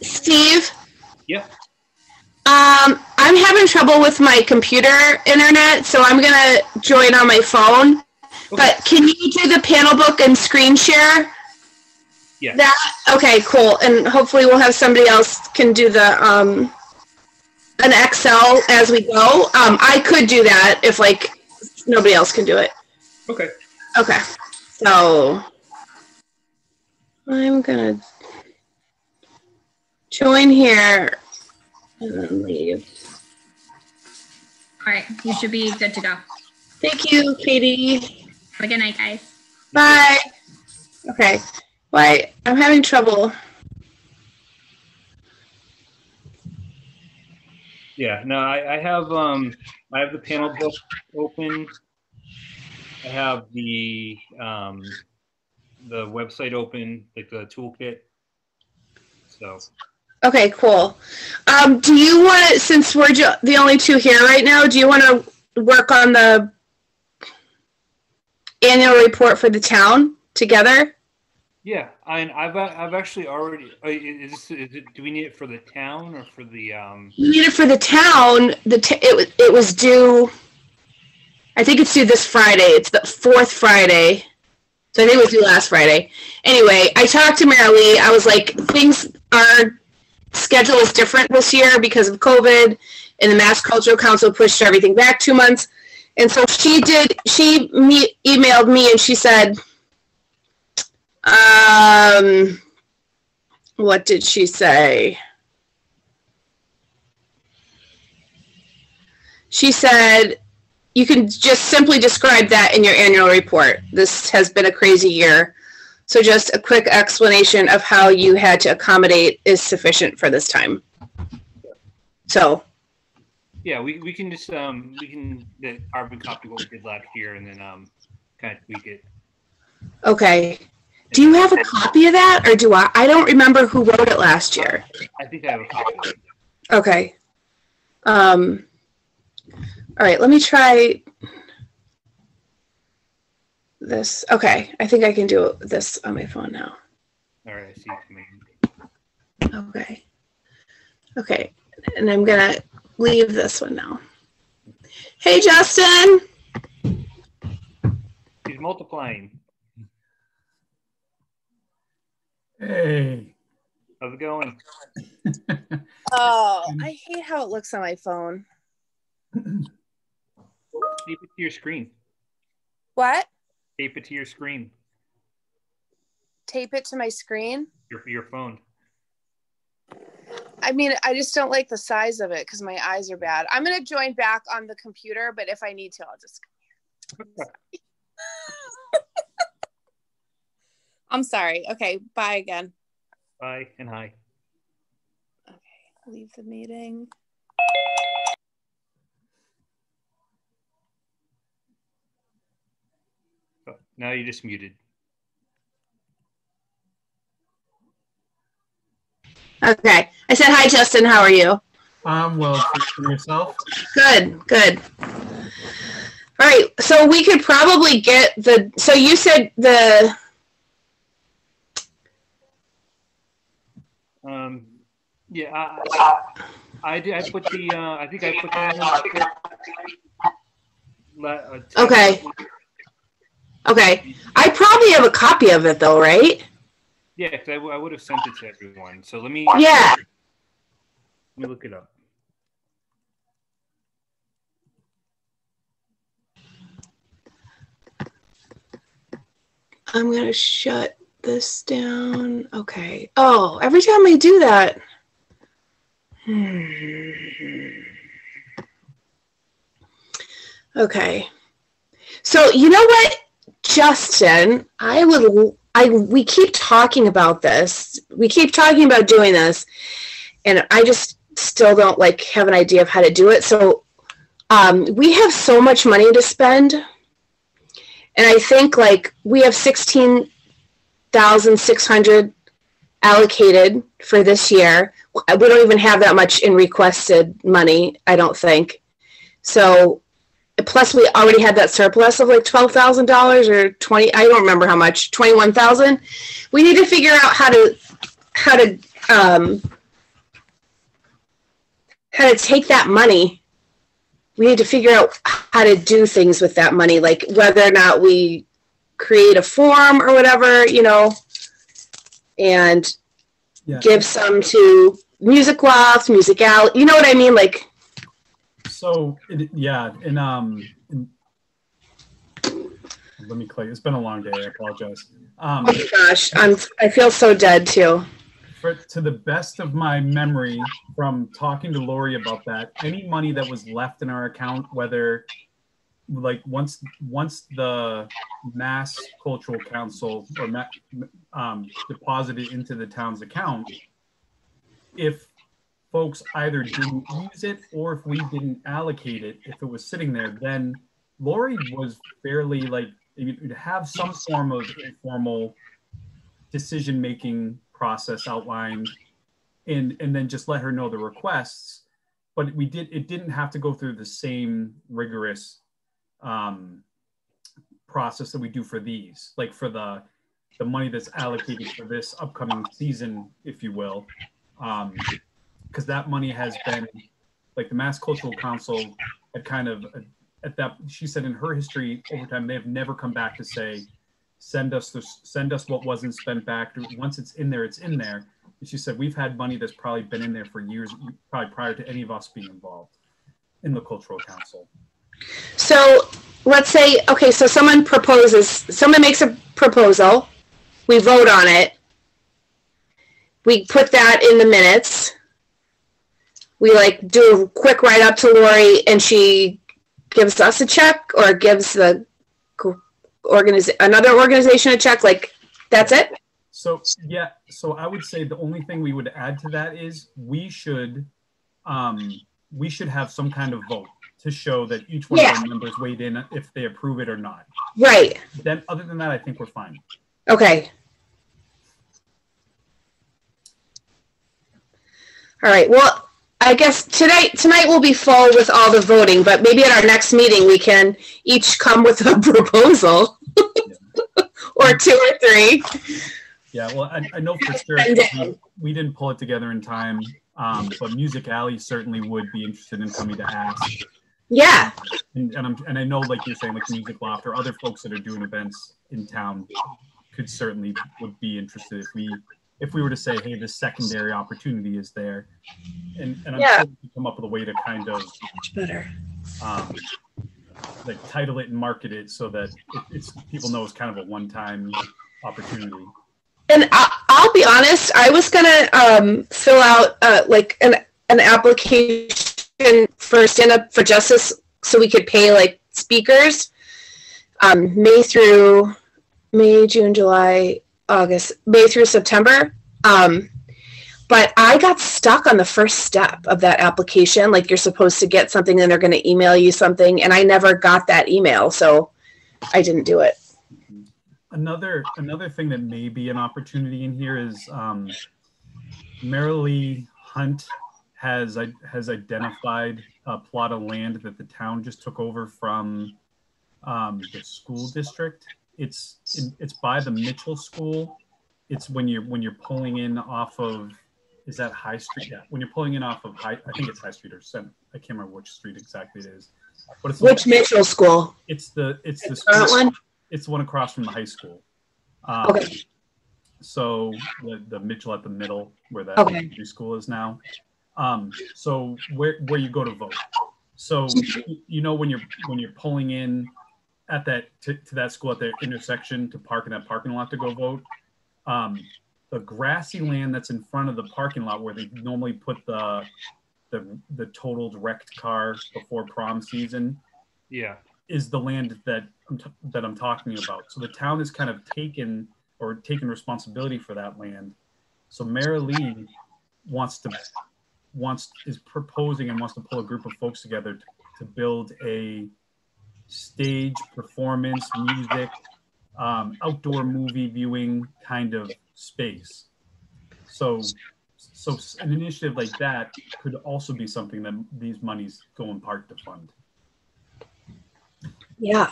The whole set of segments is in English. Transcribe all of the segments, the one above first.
Steve? Yeah. I'm having trouble with my computer internet, so I'm going to join on my phone. Okay. But can you do the panel book and screen share? Yeah. That? Okay, cool. And hopefully we'll have somebody else can do the an Excel as we go. I could do that if, like, nobody else can do it. Okay. Okay. So I'm going to join here and then leave. All right. You should be good to go. Thank you, Katie. Have a good night, guys. Bye. Okay. Why? I'm having trouble. Yeah. No, I have the panel book open. I have the website open, like the toolkit. So. Okay, cool. Do you want to, since we're the only two here right now, do you want to work on the annual report for the town together? Yeah, I've actually already. Do we need it for the town or for the? We need it for the town. It was due. I think it's due this Friday. It's the 4th Friday. So I think it was due last Friday. Anyway, I talked to Mary Lee. I was like, our schedule is different this year because of COVID, and the Mass Cultural Council pushed everything back 2 months. And so she emailed me and she said, what did she say? She said, you can just simply describe that in your annual report. This has been a crazy year. So just a quick explanation of how you had to accommodate is sufficient for this time. So. Yeah, we can just, the carbon copy what we did last year and then kind of tweak it. Okay. Do you have a copy of that or do I? I don't remember who wrote it last year. I think I have a copy of it. Okay. All right, let me try this. Okay, I think I can do this on my phone now. All right, I see what you mean. Okay. Okay, and I'm going to leave this one now. Hey, Justin. He's multiplying. Hey. How's it going? Oh, I hate how it looks on my phone. Tape it to your screen. What? Tape it to your screen. Tape it to my screen? Your phone. I mean, I just don't like the size of it because my eyes are bad. I'm going to join back on the computer, but if I need to, I'll just come here. I'm sorry. Okay, bye again. Bye and hi. Okay, leave the meeting. Oh, now you just muted. Okay. I said, hi, Justin. How are you? Well, for yourself? Good, good. All right. So we could probably get the, so you said the, yeah, I did. I put the, I think I put that. Okay. Okay. I probably have a copy of it though, right? Yeah, because I would have sent it to everyone. So let me. Yeah. Let me look it up. I'm going to shut this down. Okay. Oh, every time I do that. Okay. So, you know what, Justin, we keep talking about this. We keep talking about doing this, and I just still don't have an idea of how to do it. So we have so much money to spend, and I think we have $16,600 allocated for this year. We don't even have that much in requested money, I don't think. So plus we already had that surplus of $12,000 or 20, I don't remember how much, 21,000. We need to figure out how to how to take that money. We need to figure out how to do things with that money, like whether or not we create a form or whatever, you know, and give some to Music Loft, Music Alley. You know what I mean? Like, so let me click. It's been a long day. I apologize. Oh my gosh, I feel so dead too. To the best of my memory from talking to Lori about that, any money that was left in our account, whether like once the Mass Cultural Council or deposited into the town's account, if folks either didn't use it or if we didn't allocate it, if it was sitting there, then Lori was fairly like, you'd have some form of informal decision-making process outlined and then just let her know the requests. But it didn't have to go through the same rigorous process that we do for these, like for the money that's allocated for this upcoming season, if you will. Because that money has been, like the Mass Cultural Council had kind of, she said in her history over time, they have never come back to say, send us what wasn't spent back. Once it's in there, it's in there. And she said, we've had money that's probably been in there for years, probably prior to any of us being involved in the Cultural Council. So let's say, okay, so someone makes a proposal, we vote on it, we put that in the minutes, we like do a quick write-up to Lori, and she gives us a check or gives the another organization a check, like that's it? So yeah, so I would say the only thing we would add to that is we should have some kind of vote to show that each one of our members weighed in if they approve it or not. Right. Then other than that, I think we're fine. Okay. All right. Well, I guess tonight will be full with all the voting, but maybe at our next meeting we can each come with a proposal or two or three. Yeah, well, I know for sure we didn't pull it together in time, but Music Alley certainly would be interested in coming to ask. Yeah. And I know, like you're saying, like Music Loft or other folks that are doing events in town would be interested if we were to say, hey, this secondary opportunity is there, and I'm sure we could come up with a way to kind of better like title it and market it so that it's people know it's kind of a one-time opportunity. And I'll be honest, I was gonna fill out like an application for Stand Up for Justice so we could pay like speakers May, June, July, August, May through September. But I got stuck on the first step of that application. Like you're supposed to get something and they're going to email you something. And I never got that email. So I didn't do it. Another thing that may be an opportunity in here is Marilee Hunt has identified a plot of land that the town just took over from the school district. It's by the Mitchell School. It's when you're pulling in off of, is that High Street? Yeah, when you're pulling in off of I think it's High Street or Center. I can't remember which street exactly it is. But it's which Mitchell School? It's the school, one. It's the one across from the high school. Okay. So the Mitchell at the middle where that school is now. So where you go to vote. So you know when you're pulling in at that to that school at the intersection to park in that parking lot to go vote, the grassy land that's in front of the parking lot where they normally put the totaled wrecked car before prom season, is the land that I'm talking about. So the town has kind of taken responsibility for that land. So Marilee is proposing and wants to pull a group of folks together to build a stage performance, music, outdoor movie viewing kind of space. So an initiative like that could also be something that these monies go in part to fund. Yeah.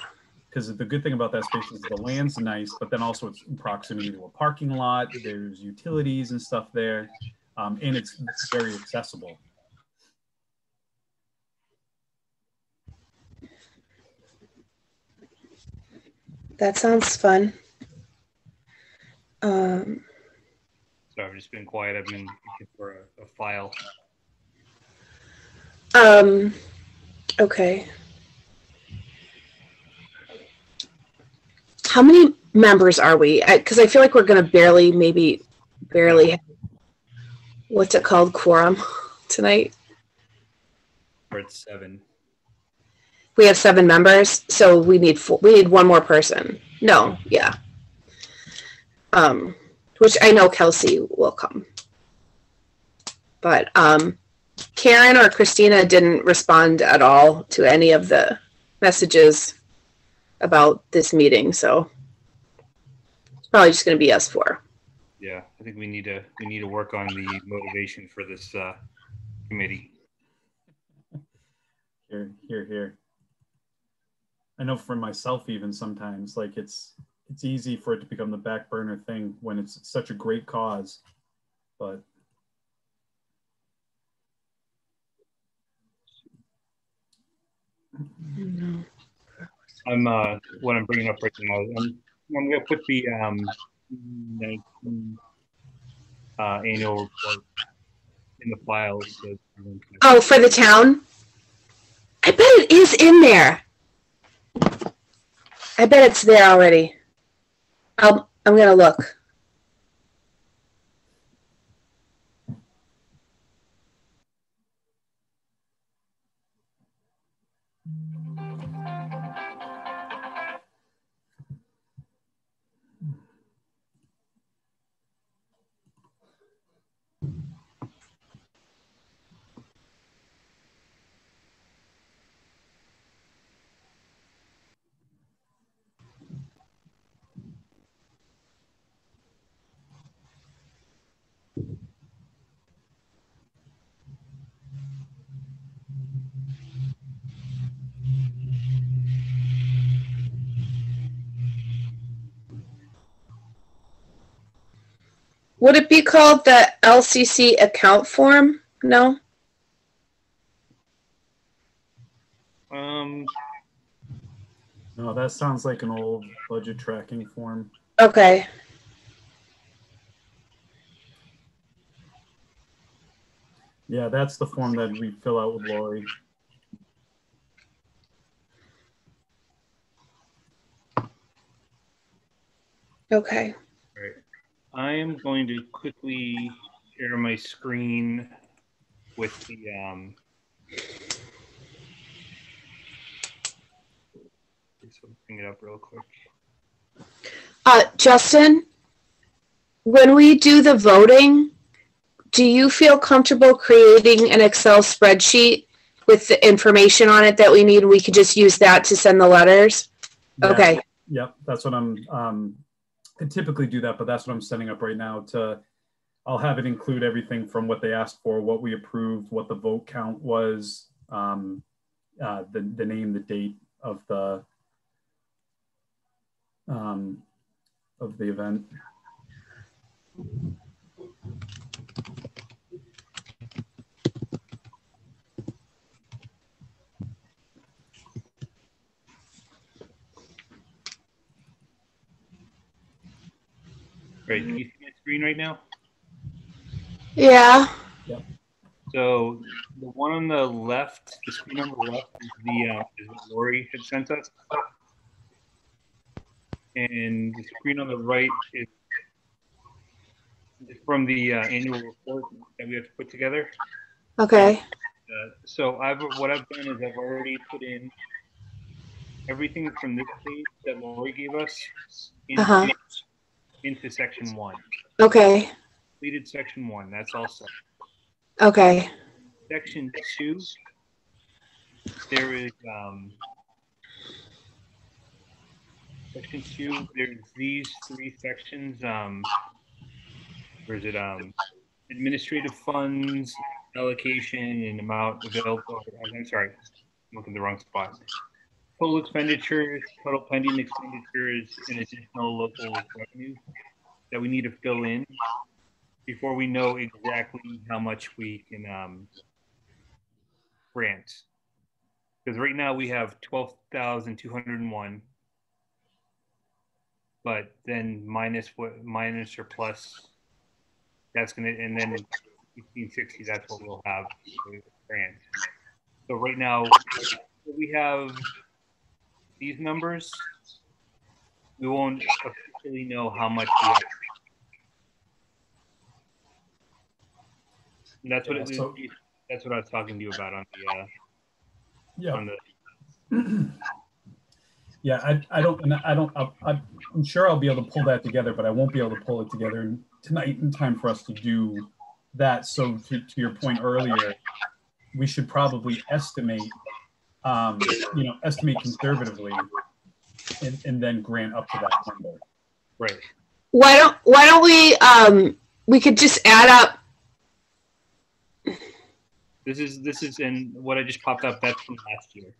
because the good thing about that space is the land's nice, but then also it's in proximity to a parking lot. There's utilities and stuff there, and it's very accessible. That sounds fun. Sorry, I've just been quiet. I've been looking for a file. Okay. How many members are we? Because I feel like we're going to barely, what's it called, quorum tonight? We're at 7. We have 7 members, so we need one more person. No, yeah. Which I know Kelsey will come. But Karen or Christina didn't respond at all to any of the messages about this meeting, so it's probably just going to be us 4. Yeah, I think we need to work on the motivation for this committee. Here. I know for myself, even sometimes, like it's easy for it to become the back burner thing when it's such a great cause, but. What I'm bringing up right now. I'm going to put the annual report in the files. Oh, for the town? I bet it is in there. I bet it's there already. I'm going to look. Would it be called the LCC account form? No? No, that sounds like an old budget tracking form. Okay. Yeah, that's the form that we fill out with Lori. Okay. All right. I am going to quickly share my screen with the so bring it up real quick. Justin, when we do the voting, do you feel comfortable creating an Excel spreadsheet with the information on it that we need? We could just use that to send the letters? Yeah, okay. Yep, that's what I typically do that, but that's what I'm setting up right now. I'll have it include everything from what they asked for, what we approved, what the vote count was, the name, the date of the event. Great. Can you see my screen right now? Yeah. Yep. So the one on the left, the screen on the left is what Lori had sent us. And the screen on the right is from the annual report that we have to put together. Okay. So what I've done is I've already put in everything from this page that Lori gave us into section 1. Okay. Completed section 1. That's all set. Okay. Section 2. There is section 2. There's these 3 sections. Where is it? Administrative funds, allocation, and amount available. I'm sorry, I'm looking at the wrong spot. total expenditures, total pending expenditures, and additional local revenues that we need to fill in before we know exactly how much we can grant. Because right now we have 12,201, but then minus or plus, that's gonna, and then 1560, that's what we'll have grant. So right now we have these numbers, we won't officially know how much we have. And that's what that's what I was talking to you about on the on the. Yeah, I'm sure I'll be able to pull that together, but I won't be able to pull it together tonight in time for us to do that. So to your point earlier, we should probably estimate, estimate conservatively, and then grant up to that number. Right. Why don't we could just add up. This is and what I just popped up, that's from last year.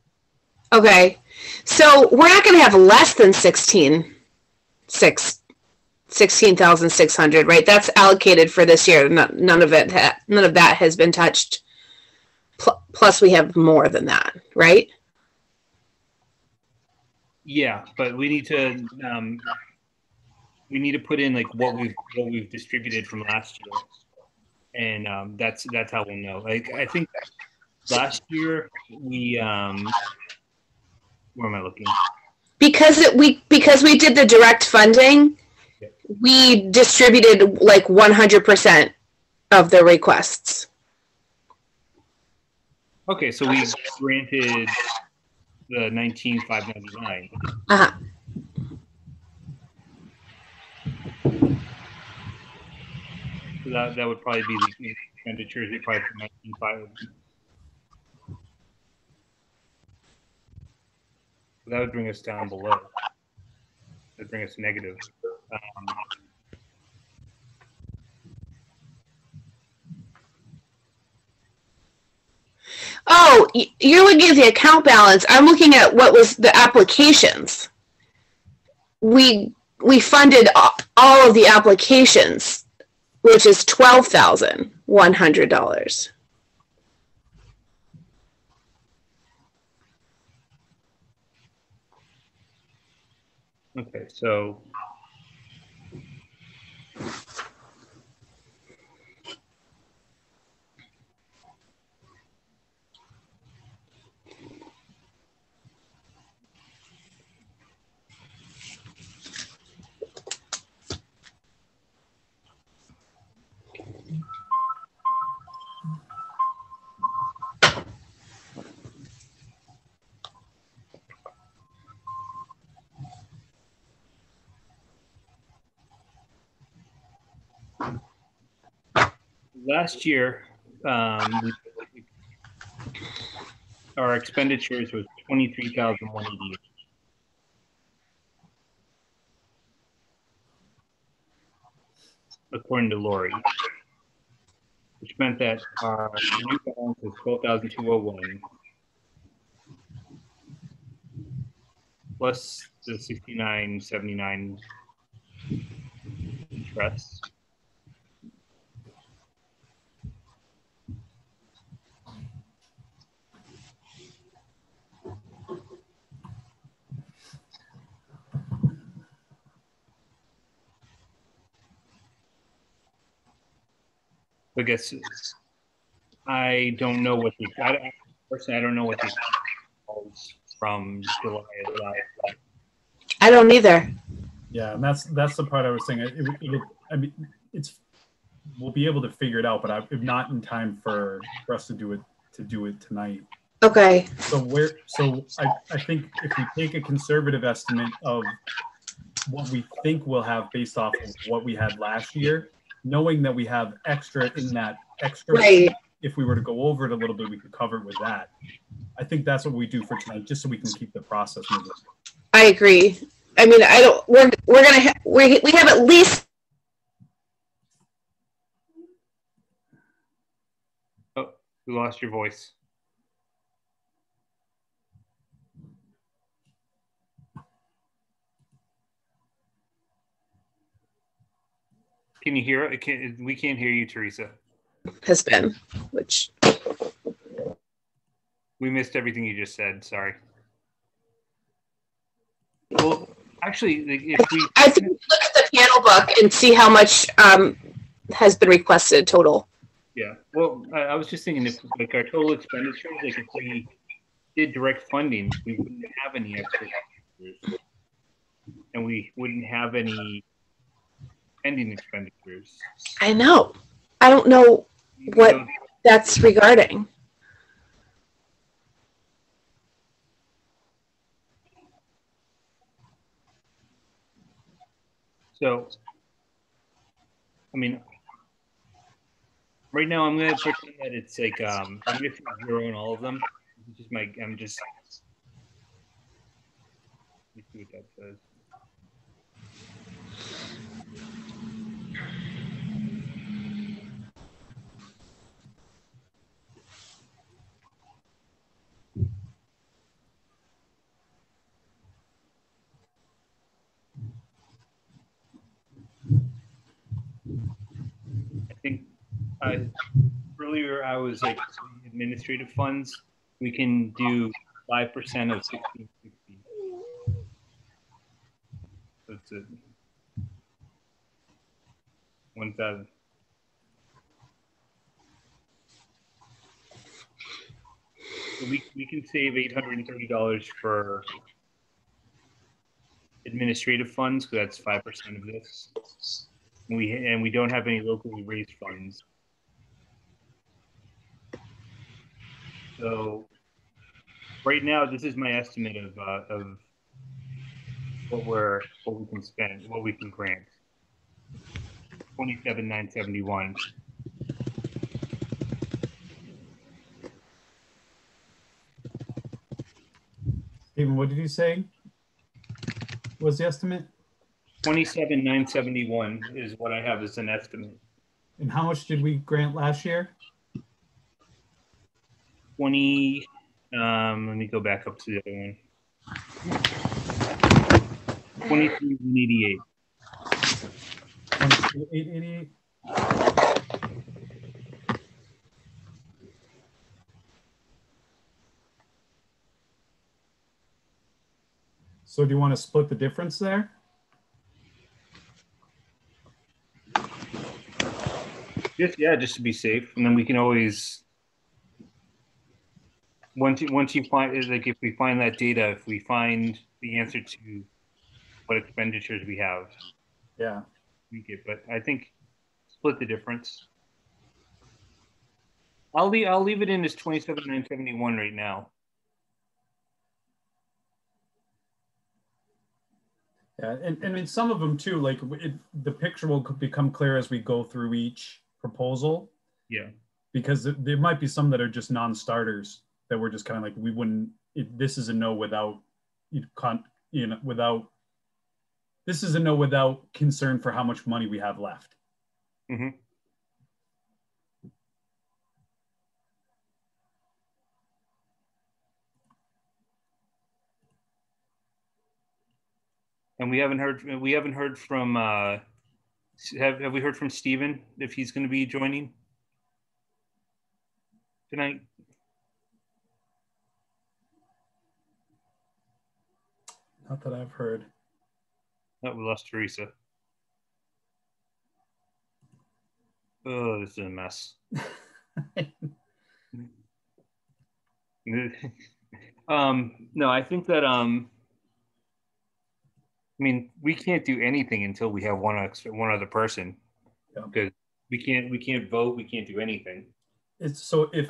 Okay. So we're not going to have less than 16,600, right? That's allocated for this year. None of that has been touched. Plus we have more than that, right? Yeah, but we need to put in like what we've distributed from last year. And that's how we'll know. Like I think last year we where am I looking? Because we did the direct funding, we distributed like 100% of the requests. Okay, so we granted the 19,599. Uh-huh. So that would probably be the expenditures. We probably put 19,500. That would bring us down below. That would bring us negative. Oh, you're looking at the account balance. I'm looking at what was the applications. We funded all of the applications, which is $12,100. Okay, so last year, our expenditures was 23,188. According to Lori, which meant that our new balance is 12,201 plus the 69.79 interest. I guess I don't know what personally I don't know what the calls from July is like. I don't either. Yeah, and that's the part I was saying. We'll be able to figure it out, but if not in time for us to do it tonight. Okay. So I think if we take a conservative estimate of what we think we'll have based off of what we had last year, knowing that we have extra in that extra, right. If we were to go over it a little bit, we could cover it with that. I think that's what we do for tonight, just so we can keep the process moving. I agree. I mean, we have at least. Oh, we lost your voice. Can you hear it? We can't hear you, Teresa. Has been, which we missed everything you just said. Sorry. Well, actually, if we, I think we look at the panel book and see how much has been requested total. Yeah. Well, I was just thinking, if like our total expenditures, like if we did direct funding, we wouldn't have any extra expenditures, and we wouldn't have any pending expenditures. I know. I don't know what that's regarding. So, I mean, right now I'm going to pretend that it's like I'm going to zero in all of them. It's just I'm just. Let me see what that says. I think earlier I was like administrative funds. We can do 5% of 1660. That's it. 1,000. So we can save $830 for administrative funds, because that's 5% of this. And we don't have any locally raised funds. So right now, this is my estimate of what we can spend, what we can grant. 27,971. Stephen, what did you say? What was the estimate? 27,971 is what I have as an estimate. And how much did we grant last year? 20. Let me go back up to the other one. 23,188. 888. So do you want to split the difference there? Just to be safe, and then we can always once you find, like, if we find that data, if we find the answer to what expenditures we have, we get. But I think split the difference. I'll leave it in as 27,971 right now. Yeah, and I mean, some of them too, like the picture will become clear as we go through each proposal. Yeah. Because there might be some that are just non-starters that we're just kind of like, we wouldn't, this is a no without, this is a no without concern for how much money we have left. Mm-hmm. And we haven't heard from have we heard from Stephen if he's going to be joining tonight? Not that I've heard. No, we lost Teresa. Oh, this is a mess. No, I think that I mean, we can't do anything until we have one other person, because we can't vote, we can't do anything. So if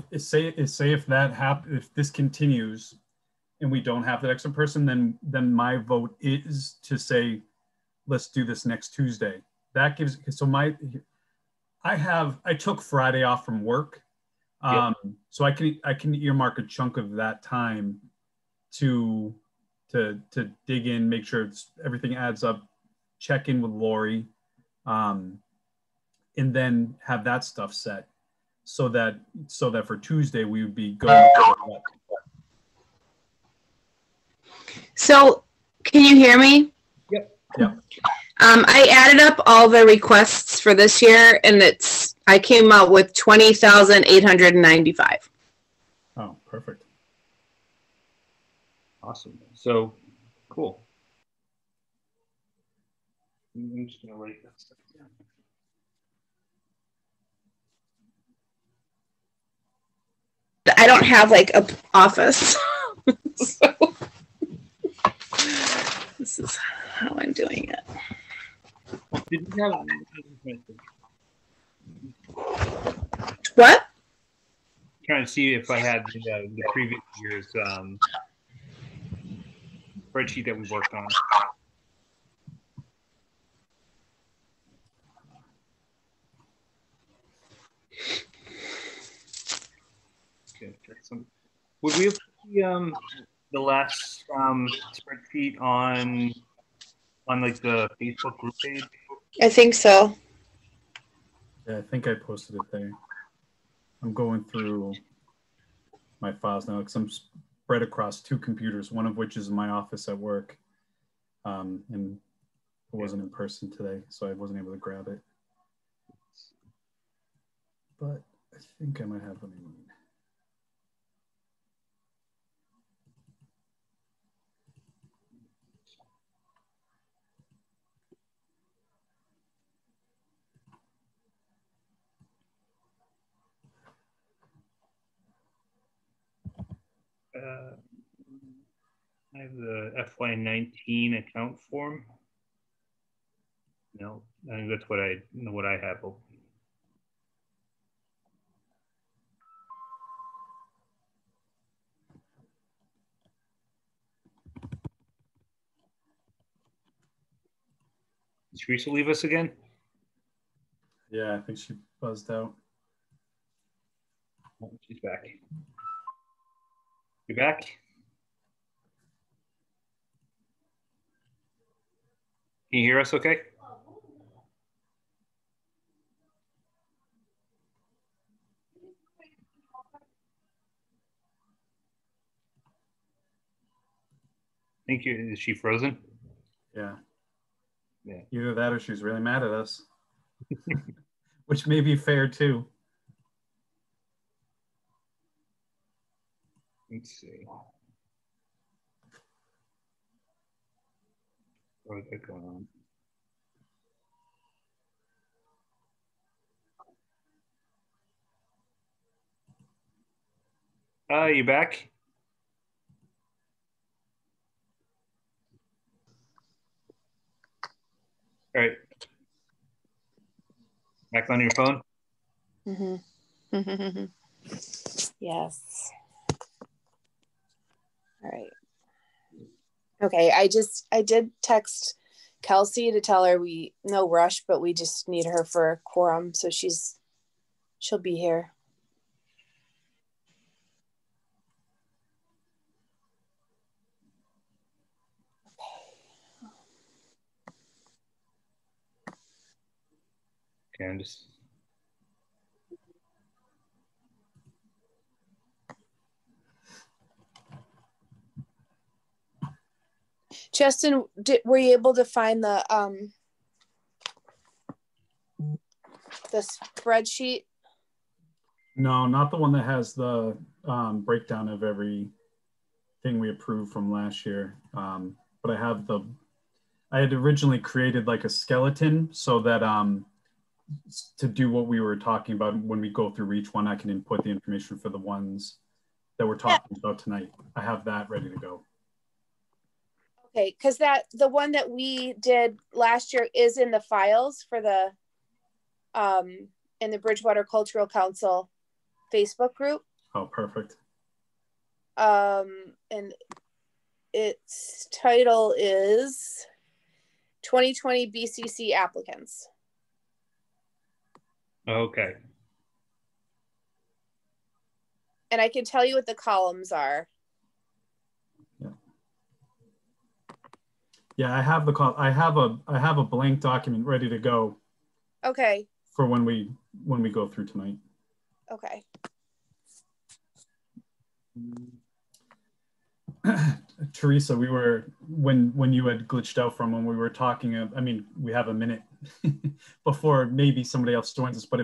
that happens, if this continues and we don't have that extra person, then my vote is to say, let's do this next Tuesday. That gives, so I took Friday off from work. So I can earmark a chunk of that time to dig in, make sure everything adds up, check in with Lori, and then have that stuff set so that for Tuesday we would be going. So can you hear me? Yep. Yeah. I added up all the requests for this year, and I came out with 20,895. Oh, perfect. Awesome. So, cool. I'm just gonna write that stuff down. I don't have like a office. So this is how I'm doing it. Did you have What? trying to see if I had the previous year's spreadsheet that we worked on. Okay, would we have the last spreadsheet on like the Facebook group page? I think so. Yeah, I think I posted it there. I'm going through my files now because I'm spread across 2 computers, one of which is in my office at work. And it wasn't in person today, so I wasn't able to grab it. But I think I might have what I need. I have the FY19 account form. No, I think that's what I have open. Did Teresa leave us again? Yeah, I think she buzzed out. Oh, she's back. You back? Can you hear us okay? Thank you. Is she frozen? Yeah. Yeah. Either that or she's really mad at us, which may be fair too. Let's see. What is that going on? You back? All right. Back on your phone? Mm-hmm. Yes. All right. Okay, I did text Kelsey to tell her we no rush, but we just need her for a quorum, so she'll be here. Okay, I'm just. Justin, were you able to find the spreadsheet? No, not the one that has the breakdown of everything we approved from last year. But I had originally created like a skeleton so that to do what we were talking about when we go through each one, I can input the information for the ones that we're talking about tonight. I have that ready to go. Okay, because the one that we did last year is in the files for the in the Bridgewater Cultural Council Facebook group. Oh, perfect. And its title is 2020 BCC applicants. Okay. And I can tell you what the columns are. Yeah, I have I have a blank document ready to go. Okay. For when we go through tonight. Okay. Teresa, we were, when you had glitched out from when we were talking, I mean, we have a minute before maybe somebody else joins us, but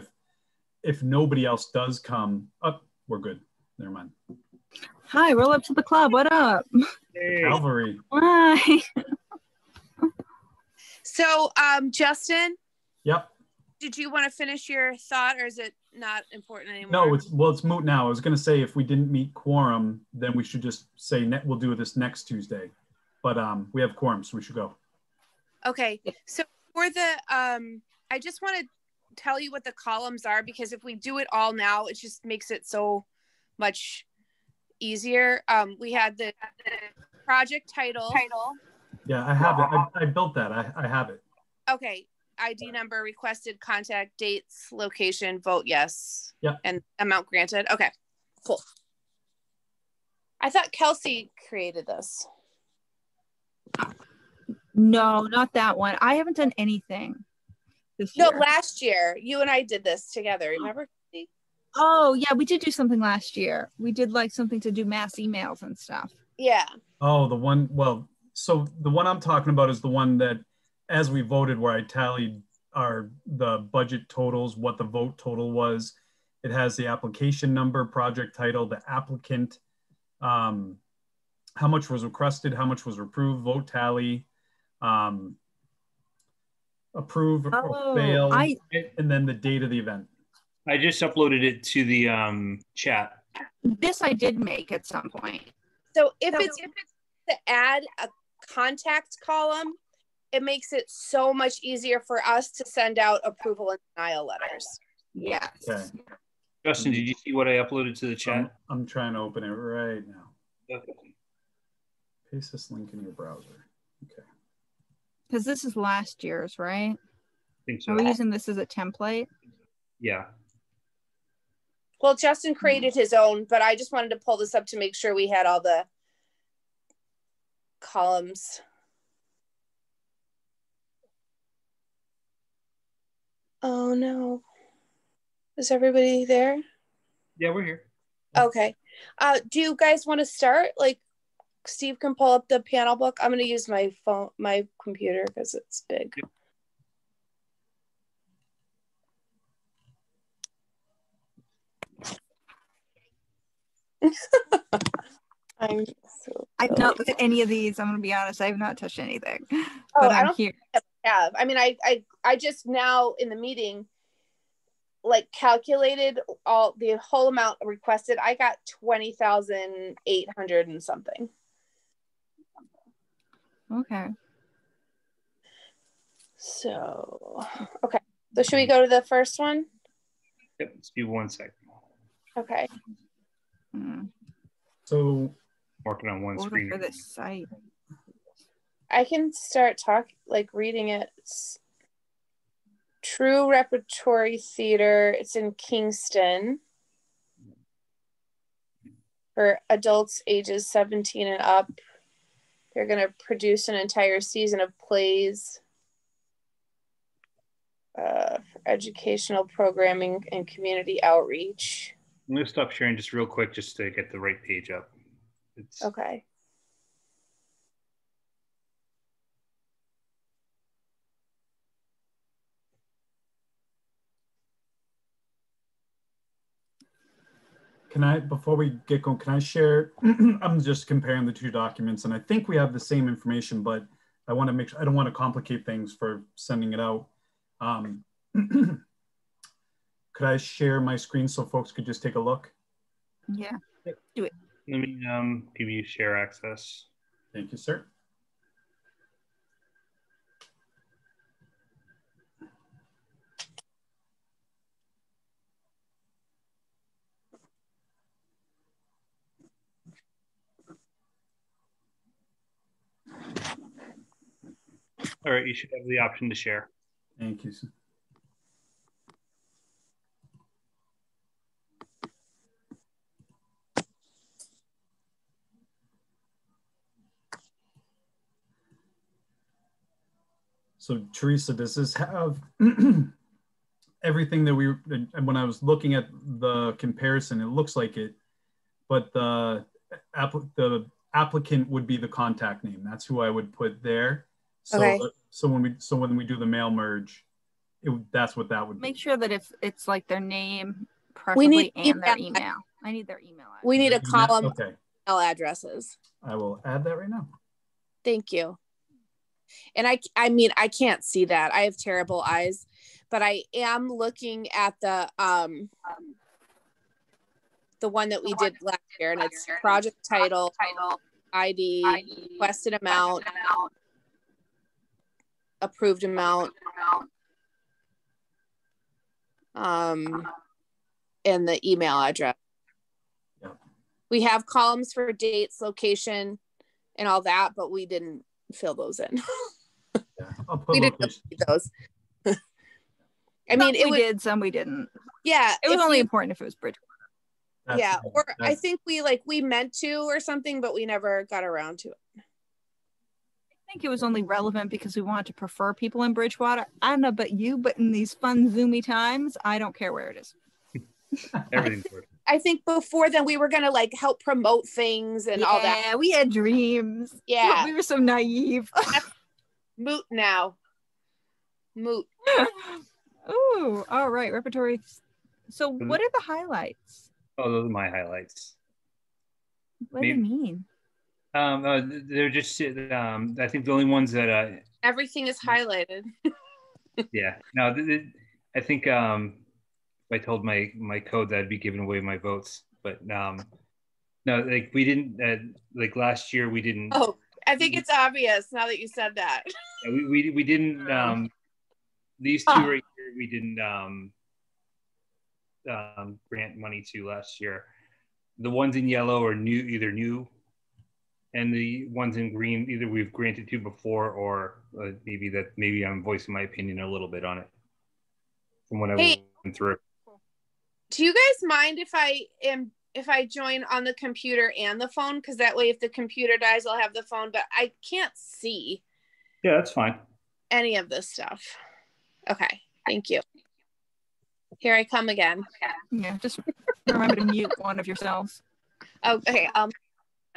if nobody else does come up, we're good. Never mind. Hi, roll up to the club. What up? Hey. Calvary. Hi. So, Justin, Yep. did you want to finish your thought, or is it not important anymore? No, it's moot now. I was going to say if we didn't meet quorum, then we should just say we'll do this next Tuesday. But we have quorum, so we should go. Okay. So for the, I just want to tell you what the columns are, because if we do it all now, it just makes it so much easier. We had the project title. Yeah, I have it. I built that. I have it. Okay. ID number, requested, contact, dates, location, vote yes. Yeah. And amount granted. Okay, cool. I thought Kelsey created this. No, not that one. I haven't done anything this No, year. last year, you and I did this together. Remember? Oh, yeah, we did do something last year. We did like something to do mass emails and stuff. Yeah. Oh, the one, well, so the one I'm talking about is the one that as we voted where I tallied the budget totals, what the vote total was. It has the application number, project title, the applicant, how much was requested, how much was approved, vote tally, approve or fail, and then the date of the event. I just uploaded it to the chat. This I did make at some point. So if it's to add a contact column, it makes it so much easier for us to send out approval and denial letters. Yes. Okay. Justin, did you see what I uploaded to the chat? I'm trying to open it right now. Okay. Paste this link in your browser. Okay. Because this is last year's, right? I think so. Are we using this as a template? Yeah. Well, Justin created his own, but I just wanted to pull this up to make sure we had all the columns. Oh no. Is everybody there? Yeah, we're here. Okay. Do you guys want to start? Like, Steve can pull up the panel book. I'm going to use my phone, my computer, because it's big. I've not looked at any of these. I'm going to be honest. I have not touched anything. Oh, But I I'm don't here. have. I mean, I just now in the meeting, like, calculated all the whole amount requested. I got 20,800 and something. Okay. So, okay. So should we go to the first one? Yep, let's do 1 second. Okay. So Working on one Order screen. for this site. I can start reading it. It's True Repertory Theater. It's in Kingston for adults ages 17 and up. They're going to produce an entire season of plays for educational programming and community outreach. I'm going to stop sharing just real quick just to get the right page up. Okay. can I, before we get going, can I share, I'm just comparing the two documents and I think we have the same information, but I want to make sure, I don't want to complicate things for sending it out. Could I share my screen so folks could just take a look? Yeah, do it. Let me give you share access. Thank you, sir. All right, you should have the option to share. Thank you, sir. So Teresa, does this have everything that when I was looking at the comparison, it looks like it, but the applicant would be the contact name. That's who I would put there. So, Okay. so when we do the mail merge, that's what that would be. Make sure that if it's like their name, preferably, need and their email. email. I need their email address. We need a column of Okay, email addresses. I will add that right now. Thank you. And I mean, I can't see that. I have terrible eyes, but I am looking at the one that we did last year, and it's project title, ID, requested amount, approved amount, and the email address. Yeah. We have columns for dates, location, and all that, but we didn't fill those in. Yeah, I'll put We didn't location. need those. I mean, Some we did, some we didn't. yeah, It was if only you- important if it was Bridgewater. yeah, or I that's- think we meant to or something, but we never got around to it. I think it was only relevant because we wanted to prefer people in Bridgewater. I don't know about you, but in these fun Zoomy times, I don't care where it is. Everything's working. I think before then we were gonna like help promote things and all that. Yeah, we had dreams. Yeah. We were so naive. Moot now. Moot. Ooh, all right, repertory. So what are the highlights? Oh, those are my highlights. What do you mean? They're just I think the only ones that Everything is highlighted. yeah. No, I think if I told my code that I'd be giving away my votes, but no, like we didn't like last year we didn't. Oh, I think it's obvious now that you said that. We didn't these two right here we didn't grant money to last year. The ones in yellow are either new, and the ones in green either we've granted to before or maybe I'm voicing my opinion a little bit on it from what I went through. Do you guys mind if I join on the computer and the phone? Because that way, if the computer dies, I'll have the phone. But I can't see Yeah, that's fine. any of this stuff. Okay, thank you. Here I come again. Yeah, just remember to mute one of yourselves. Oh, okay.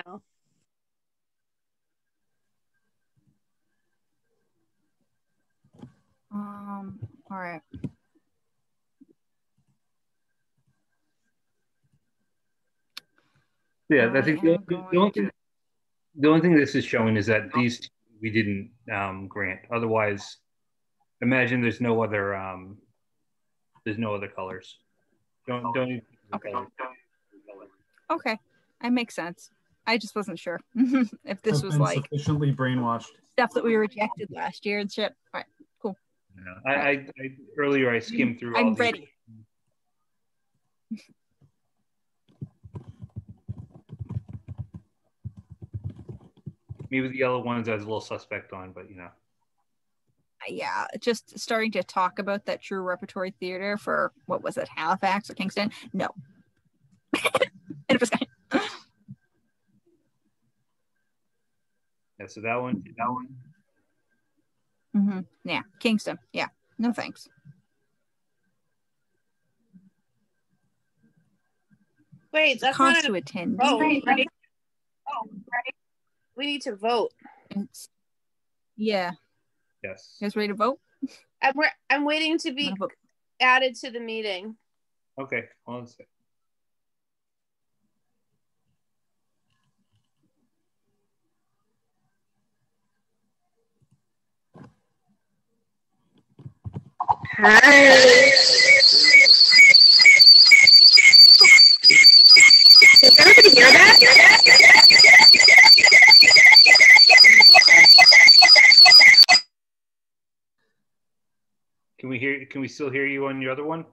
No. All right. Yeah, I think the going only thing this is showing is that these two we didn't grant. Otherwise, imagine there's no other colors. Don't need colors. Okay, that makes sense. I just wasn't sure if this I've was been like sufficiently brainwashed. stuff that we rejected last year and shit. All right, cool. No, I earlier I skimmed through. I'm all these. ready. Maybe the yellow ones I was a little suspect on, but Yeah, just starting to talk about that true repertory theater for what was it, Halifax or Kingston? No. And it was yeah. So that one. yeah, Kingston. Yeah, no thanks. Wait, that's not Cost a to attend. vote, right? Oh, right. We need to vote. Yeah, Yes. you guys ready to vote? I'm waiting to be Wanna vote? added to the meeting. Okay. Hold on a second. Hi. Does everybody hear that? Can we still hear you on your other one?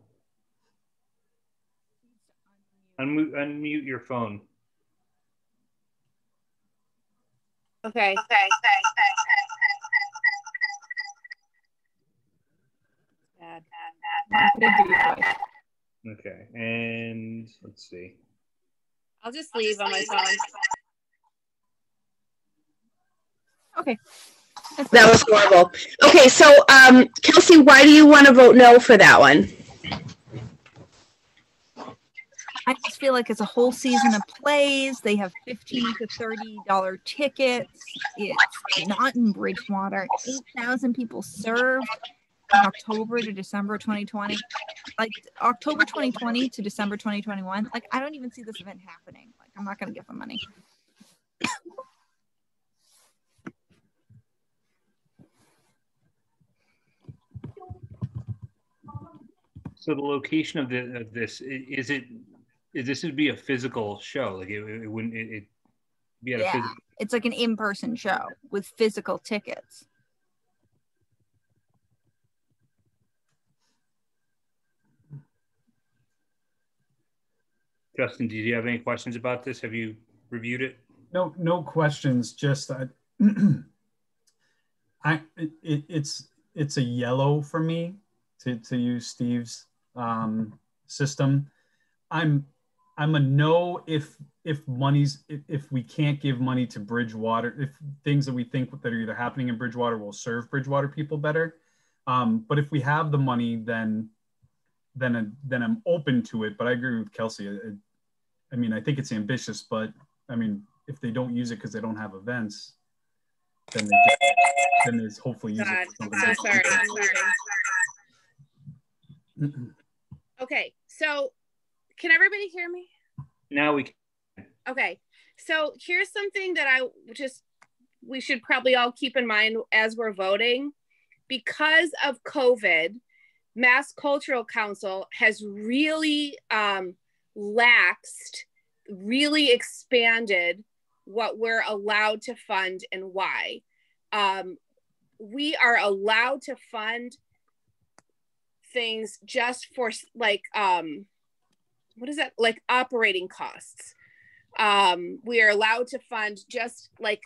Unmute your phone. Okay. Bad. Okay. And let's see. I'll just leave on my phone. Okay. That was horrible. Okay, so Kelsey, why do you want to vote no for that one? I just feel like it's a whole season of plays. They have $15 to $30 tickets. It's not in Bridgewater. 8,000 people served in October to December 2020. Like October 2020 to December 2021. Like I don't even see this event happening. Like I'm not going to give them money. So the location of this this would be a physical show? Like it wouldn't it be at a physical? It's like an in-person show with physical tickets. Justin, did you have any questions about this? Have you reviewed it? No questions. Just it's a yellow for me to use Steve's system. I'm a no if we can't give money to Bridgewater, if things that we think that are either happening in Bridgewater will serve Bridgewater people better. But if we have the money, then I'm open to it. But I agree with Kelsey. I mean, I think it's ambitious, but I mean, if they don't use it because they don't have events, then they hopefully use it for something. I'm so sorry. Okay, so can everybody hear me? Now we can. Okay, so here's something that we should probably all keep in mind as we're voting. Because of COVID, Mass Cultural Council has really laxed, really expanded what we're allowed to fund and why. We are allowed to fund things just for like, what is that? Like operating costs. We are allowed to fund just like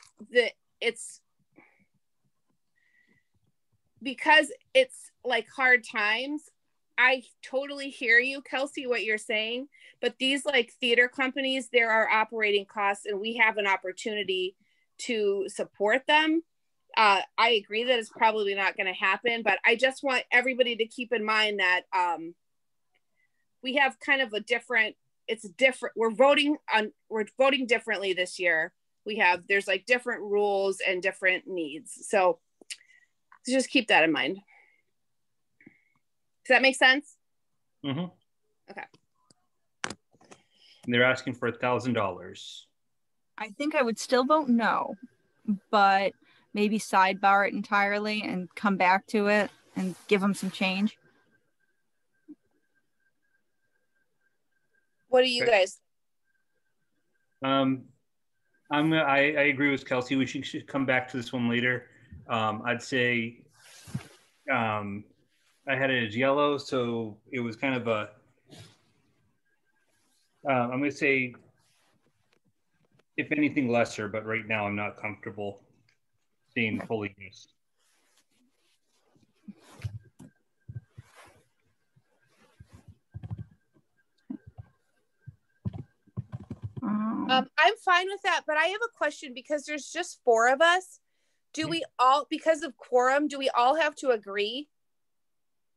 because it's like hard times. I totally hear you, Kelsey, what you're saying, but these like theater companies, there are operating costs and we have an opportunity to support them. I agree that it's probably not going to happen, but I just want everybody to keep in mind that we have kind of it's different. We're voting differently this year. There's like different rules and different needs. So just keep that in mind. Does that make sense? Mm-hmm. Okay. And they're asking for $1,000. I think I would still vote no, but maybe sidebar it entirely and come back to it and give them some change. What do you guys? I agree with Kelsey. We should come back to this one later. I'd say I had it as yellow, so it was kind of a. I'm going to say, if anything, lesser, but right now I'm not comfortable seeing fully yes. I'm fine with that, but I have a question because there's just 4 of us. Do we all, because of quorum, do we all have to agree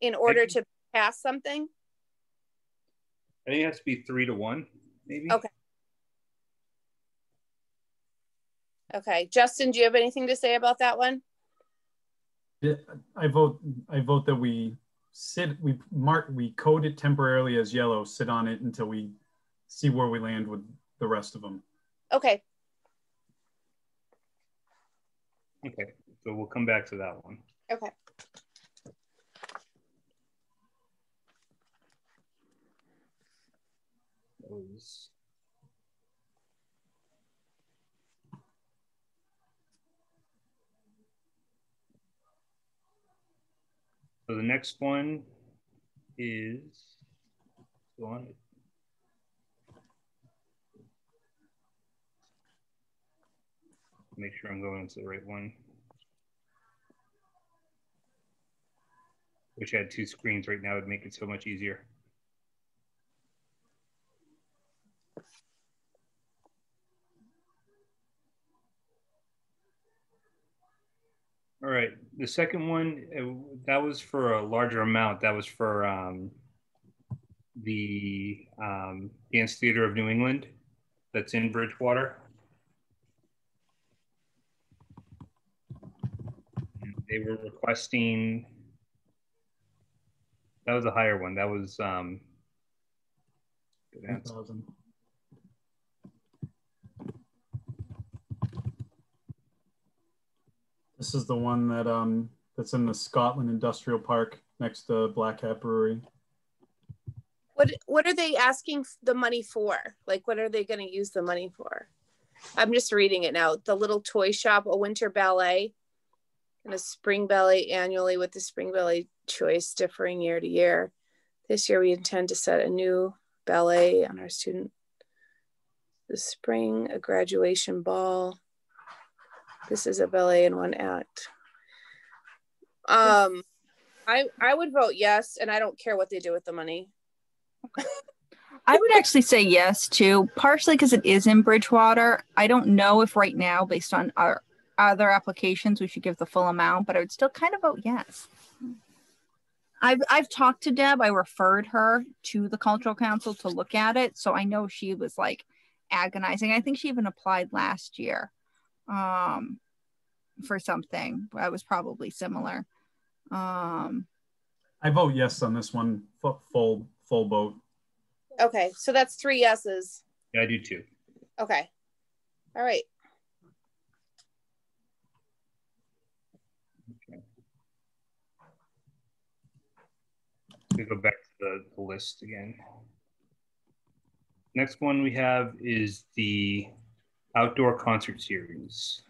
in order to pass something? I think it has to be 3-1, maybe. Okay. Justin, do you have anything to say about that one? Yeah, I vote that we code it temporarily as yellow, sit on it until we see where we land with the rest of them. Okay. Okay, so we'll come back to that one. Okay. So the next one is go on. Make sure I'm going to the right one. Wish I had 2 screens right now, it would make it so much easier. All right, the second one, that was for a larger amount. That was for the Dance Theater of New England that's in Bridgewater. They were requesting, that was a higher one. That was 3,000. This is the one that that's in the Scotland Industrial Park next to Black Hat Brewery. What are they asking the money for? Like, what are they going to use the money for? I'm just reading it now. The Little Toy Shop, a winter ballet, and a spring ballet annually, with the spring ballet choice differing year to year. This year we intend to set a new ballet on our student. The spring, a graduation ball. This is a ballet in one act. I would vote yes, and I don't care what they do with the money. I would actually say yes too, partially because it is in Bridgewater. I don't know if right now, based on our other applications, we should give the full amount, but I would still kind of vote yes. I've talked to Deb. I referred her to the Cultural Council to look at it, so I know she was like agonizing. I think she even applied last year for something that was probably similar. I vote yes on this one. Full vote. Okay, so that's 3 yeses. Yeah, I do too. Okay. All right. Okay. We go back to the list again. Next one we have is the outdoor concert series.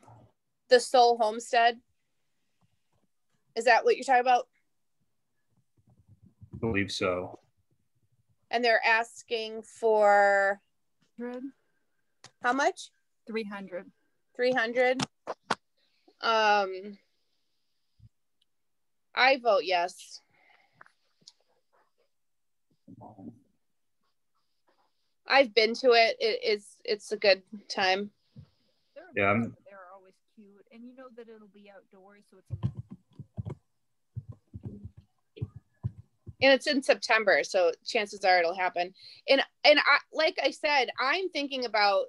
The Soul Homestead. Is that what you're talking about? I believe so. And they're asking for 300. how much? 300. 300. I vote yes. I've been to it. It's a good time. They're always cute, and you know that it'll be outdoors, so it's in September, so chances are it'll happen. And I, like I said, I'm thinking about,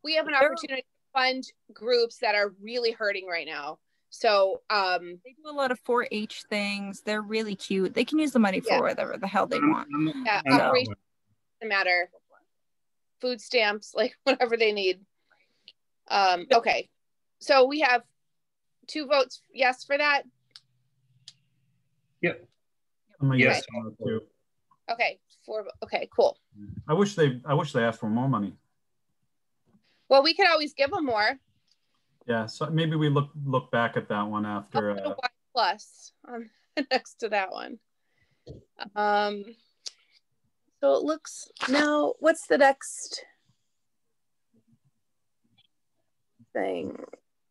we have an opportunity to fund groups that are really hurting right now. So they do a lot of 4-H things. They're really cute. They can use the money for whatever the hell they want. Yeah, operation doesn't matter. Food stamps, like whatever they need. Okay, so we have 2 votes yes for that. Yep. I'm a yes Okay. on that too. Okay, 4. Okay, cool. I wish they asked for more money. Well, we could always give them more. Yeah, so maybe we look back at that one after. I'll put a Y plus next to that one. So it looks now. What's the next thing?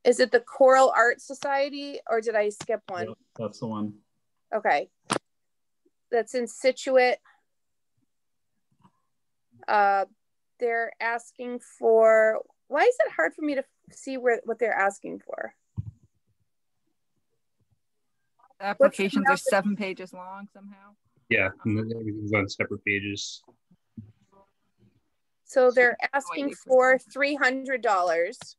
Is it the Choral Art Society, or did I skip one? Yep, that's the one. Okay, that's in Situate. They're asking for. Why is it hard for me to see what they're asking for? The applications are 7 pages long somehow. Yeah, and then everything's on separate pages. So they're asking for $300.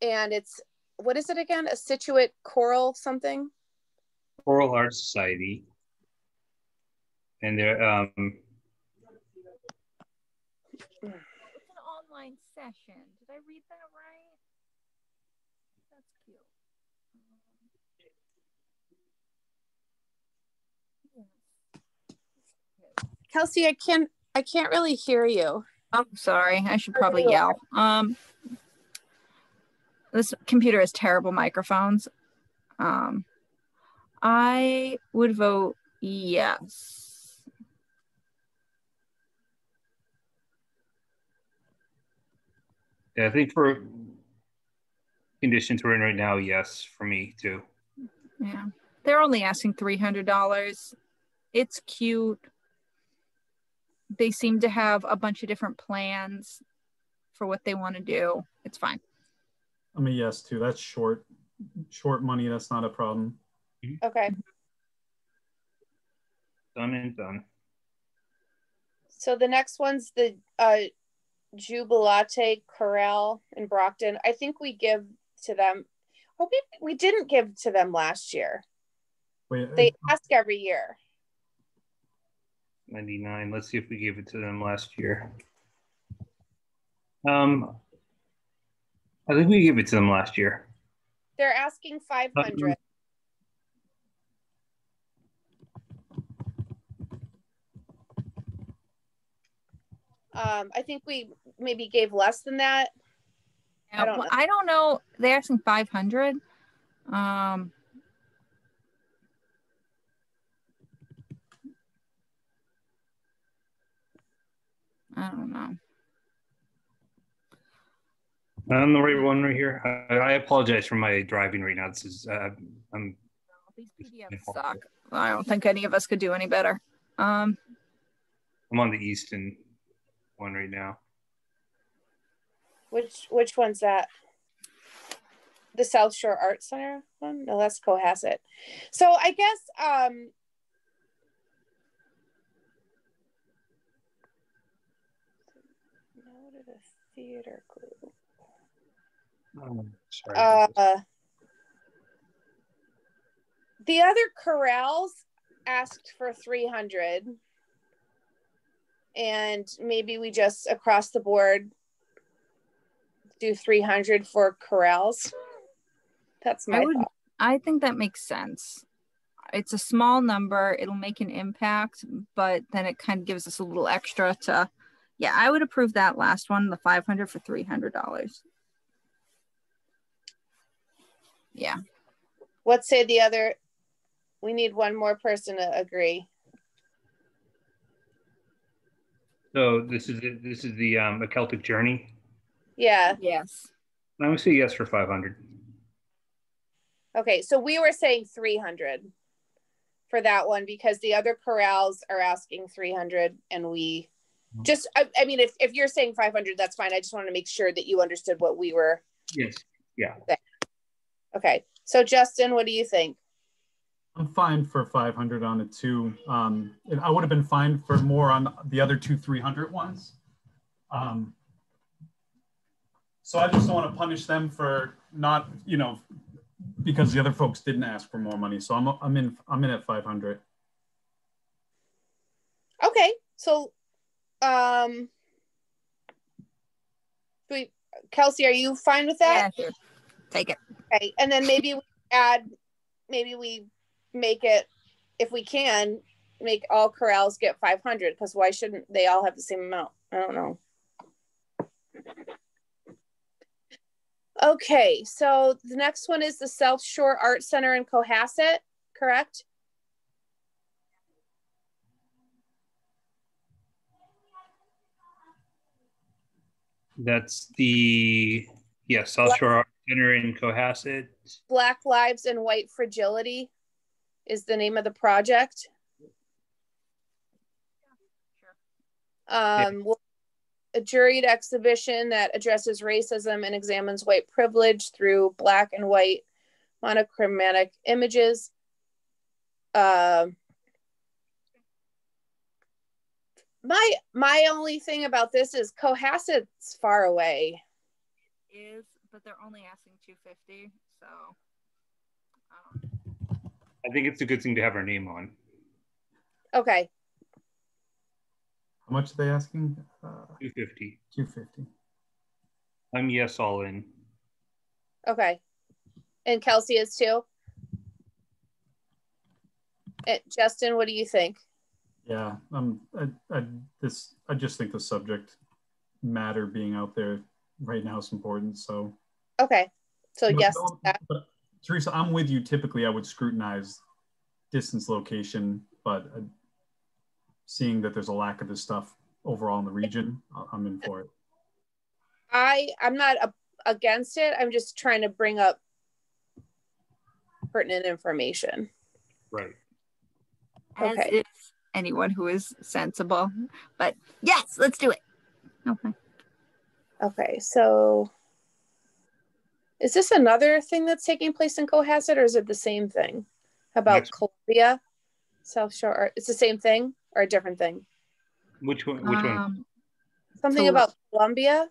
And it's, what is it again? A Situate Choral something? Choral Art Society. And they're It's an online session. Did I read that right? That's cute. Kelsey, I can't really hear you. I'm sorry. I should probably yell. This computer has terrible microphones. I would vote yes. Yeah, I think for conditions we're in right now, yes, for me too. Yeah. They're only asking $300. It's cute. They seem to have a bunch of different plans for what they want to do. It's fine. I'm a yes too. That's short money. That's not a problem. Okay. Done and done. So the next one's the Jubilate Corral in Brockton. I think we give to them. Oh, we didn't give to them last year. Wait, They ask every year. 99. Let's see if we gave it to them last year. I think we gave it to them last year. They're asking 500. I think we maybe gave less than that. I don't know. They're asking 500. I don't know. I'm the right one right here. I apologize for my driving right now. This is These PDFs suck. I don't think any of us could do any better. I'm on the Easton one right now. Which one's that? The South Shore Art Center one? No, that's Cohasset. So I guess no to the theater group. Sorry. The other corrals asked for 300, and maybe we just across the board do 300 for corrals. That's my thought. I think that makes sense. It's a small number. It'll make an impact, but then it kind of gives us a little extra to, yeah, I would approve that last one, the 500 for $300. Yeah. What say the other? We need one more person to agree. So this is the A Celtic Journey. Yeah. Yes. I would say yes for 500. Okay, so we were saying 300 for that one because the other corrals are asking 300, and we just, I mean, if you're saying 500, that's fine. I just want to make sure that you understood what we were. Yes. Yeah. Saying. Okay, so Justin, what do you think? I'm fine for 500 on it too. And I would have been fine for more on the other two 300 ones. So I just don't want to punish them for not, because the other folks didn't ask for more money. So I'm in at 500. Okay, so Kelsey, are you fine with that? Yeah, sure. Take it. Okay, and then maybe we make it, if we can, make all corrals get 500, because why shouldn't they all have the same amount? I don't know. Okay, so the next one is the South Shore Art Center in Cohasset, correct? That's the South Shore Art Center in Cohasset. Black Lives and White Fragility is the name of the project. A juried exhibition that addresses racism and examines white privilege through black and white monochromatic images. My only thing about this is Cohasset's far away. Is, but they're only asking 250, so I think it's a good thing to have our name on. Okay. How much are they asking? 250. 250. I'm yes, all in. Okay. And Kelsey is too? Justin, what do you think? Yeah, I just think the subject matter being out there right now is important. So okay, so yes. But Teresa, I'm with you. Typically, I would scrutinize distance, location, but seeing that there's a lack of this stuff overall in the region, I'm in for it. I'm not against it. I'm just trying to bring up pertinent information. Right. as Okay. is anyone who is sensible. But yes, let's do it. Okay. Okay, so is this another thing that's taking place in Cohasset, or is it the same thing about Yes. Columbia? South Shore Art. It's the same thing or a different thing? Which one? Which one? Something So- about Columbia.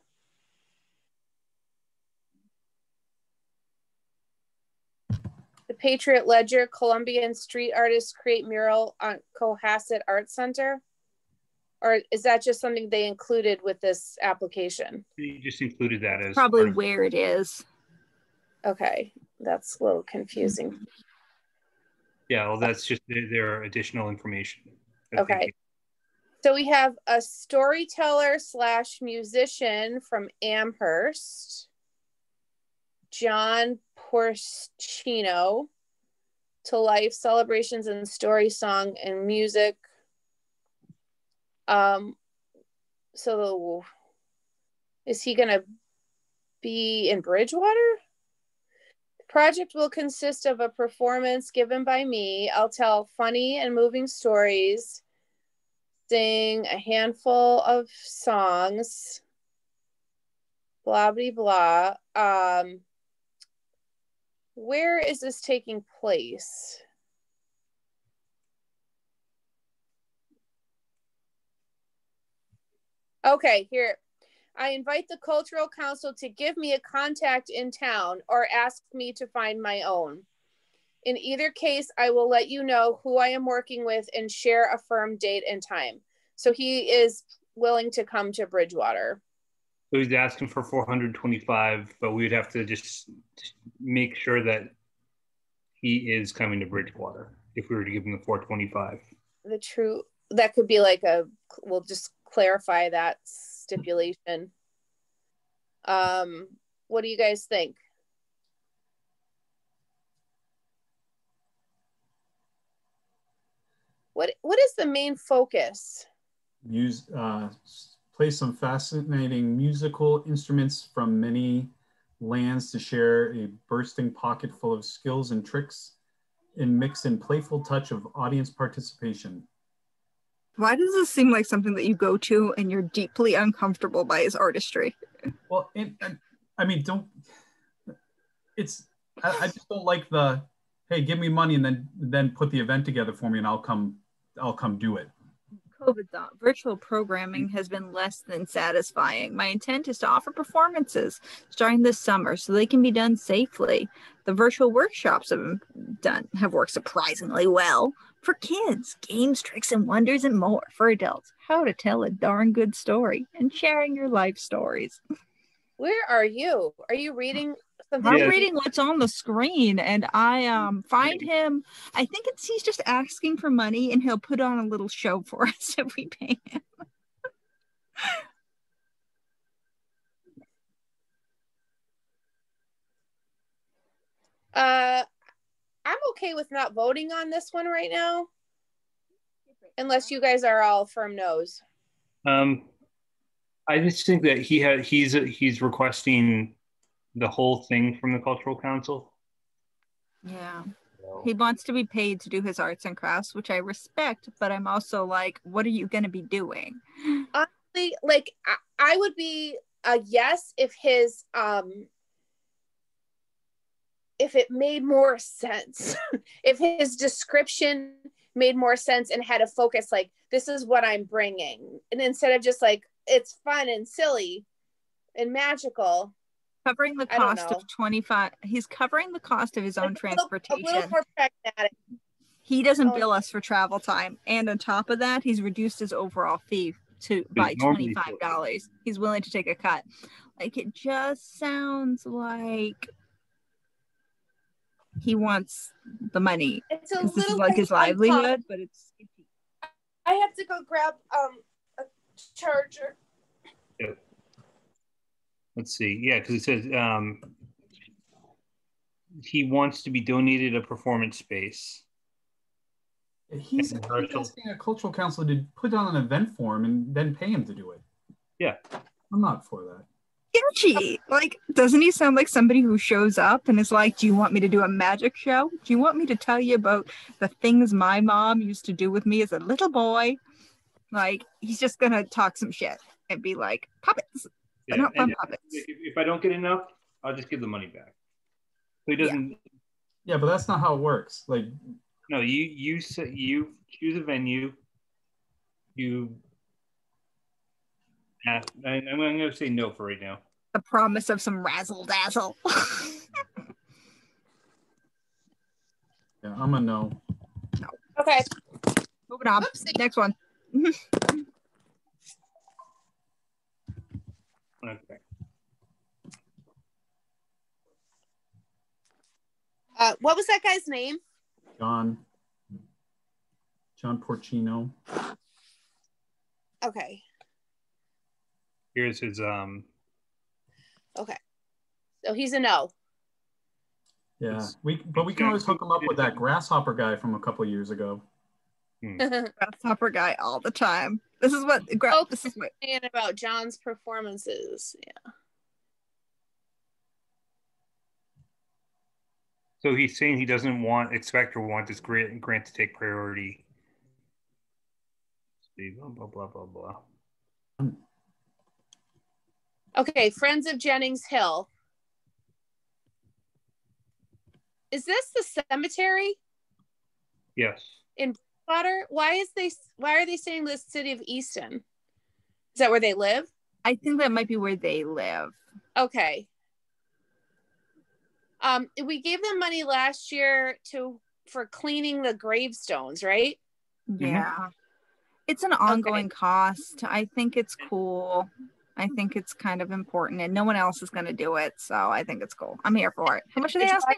The Patriot Ledger, Columbian street artists create mural on Cohasset Art Center. Or is that just something they included with this application? You just included that as Probably part of- where it is. Okay, that's a little confusing. Yeah, well, that's just their additional information. that they Okay. gave. So we have a storyteller / musician from Amherst, John Porcino, to life celebrations and story song and music. So is he gonna be in Bridgewater? The project will consist of a performance given by me. I'll tell funny and moving stories, sing a handful of songs, blah blah blah. Where is this taking place? Okay, here. I invite the Cultural Council to give me a contact in town or ask me to find my own. In either case, I will let you know who I am working with and share a firm date and time. So he is willing to come to Bridgewater. So he's asking for 425, but we'd have to just make sure that he is coming to Bridgewater if we were to give him the 425. That could be like we'll just clarify that stipulation. What do you guys think? What is the main focus? Play some fascinating musical instruments from many lands to share a bursting pocket full of skills and tricks and mix in playful touch of audience participation. Why does this seem like something that you go to and you're deeply uncomfortable by his artistry? Well, I mean, I just don't like the, hey, give me money and then put the event together for me and I'll come do it. COVID virtual programming has been less than satisfying. My intent is to offer performances starting this summer so they can be done safely. The virtual workshops have worked surprisingly well for kids, games, tricks, and wonders, and more for adults. How to tell a darn good story and sharing your life stories. Where are you? Are you reading something? I'm Yeah. reading what's on the screen, and I find him. I think he's just asking for money, and he'll put on a little show for us if we pay him. I'm okay with not voting on this one right now, unless you guys are all firm no's. I just think that he's requesting the whole thing from the Cultural Council. Yeah. So, He wants to be paid to do his arts and crafts, which I respect, but I'm also like, what are you going to be doing? Honestly, like I would be a yes if it made more sense. If his description made more sense and had a focus, like, this is what I'm bringing. And instead of just like, it's fun and silly and magical. Covering the I don't cost know. of 25. He's covering the cost of his own A transportation. little more pragmatic. He doesn't Oh. bill us for travel time. And on top of that, he's reduced his overall fee by normally $25. He's willing to take a cut. Like, it just sounds like he wants the money. It's a Because this is little like his livelihood, but it's I have to go grab a charger. let's see. Yeah, because it says he wants to be donated a performance space. He's asking a cultural council to put on an event for him and then pay him to do it. Yeah. I'm not for that. sketchy. Like, doesn't he sound like somebody who shows up and is like, do you want me to do a magic show? Do you want me to tell you about the things my mom used to do with me as a little boy? Like, he's just gonna talk some shit and be like, puppets. But not fun puppets. If I don't get enough, I'll just give the money back. So he doesn't. Yeah, but that's not how it works. Like, No, you choose a venue. You ask. I'm going to say no for right now. The promise of some razzle dazzle. Yeah, I'm a no. Okay. Moving on. Oopsie. Next one. Okay. What was that guy's name? John Porcino. Okay. Here's his Okay. So he's a no. Yeah, we can always hook him up with that grasshopper guy from a couple of years ago. Grasshopper guy all the time. This is what Saying about John's performances. Yeah. So he's saying he doesn't expect or want this grant to take priority. Blah blah blah blah blah. Okay, Friends of Jennings Hill. Is this the cemetery Yes. in Bridgewater? Why are they saying the city of Easton? Is that where they live? I think that might be where they live. Okay. We gave them money last year for cleaning the gravestones, right? Yeah. It's an ongoing cost. I think it's cool. I think it's kind of important, and no one else is going to do it, so I think it's cool. I'm here for it. How much are they asking?